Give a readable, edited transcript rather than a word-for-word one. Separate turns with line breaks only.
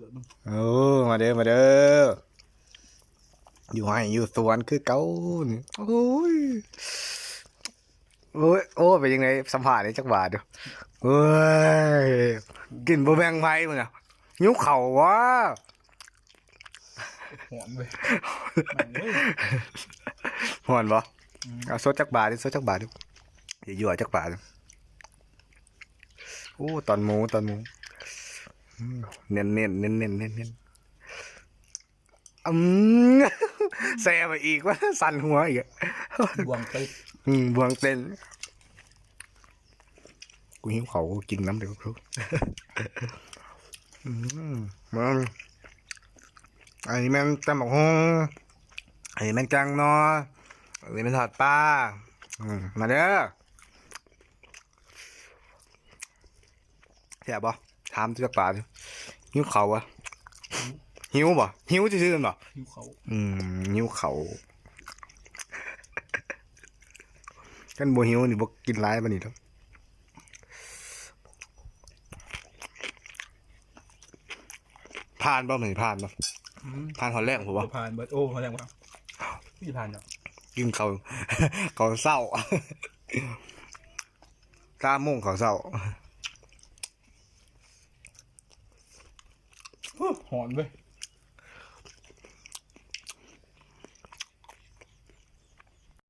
กิดมึง
โอ้มาเด้อมาเด้ออยู่ให้อยู่สวนคือเก่านี่โอ้ยโอ้ยโอ้เป็นยังไงสัมผัสได้จักบาทเด้อเฮ้ยกินบ่แบ่งไผมื้อน่ะหิวข้าววะ
หอมเว้ยแม่งเว้ย
ฮ้อนบ่เอาสดจักบาทดิสดจักบาทดิอย่ายั่วจักบาทดิโอ้ตอนหมูเน้นเน้นเน้นเน้นเน้นเน้นอืมแซ่ไปอีกว่าสั่นหัวอีก
บวงติด
บวงเต้นกูหิวเขากูกินน้ำเดี๋ยวครูมันอันนี้มันตำบักหุ่งอันนี้มันจังเนาะอันนี้มันทอดปลามาเด้อแซ่บบ่ถามจักปลาดิหิวเขาวะหิวบ่หิวซื่อๆกันบ่
หิวเขา
หิวเขากันบ่หิวนี่บ่กินหลายปานนี้ดอกผ่านบ่เหมือนผ่านบ่ผ่านหอนแรกผมว่า
ผ่านเบิร์ดโอ้เขาแรงกว่าพี่ผ่านเนาะ
กินเขาเขาเศร้า3 โมงเขาเศร้า
หอมเว้ย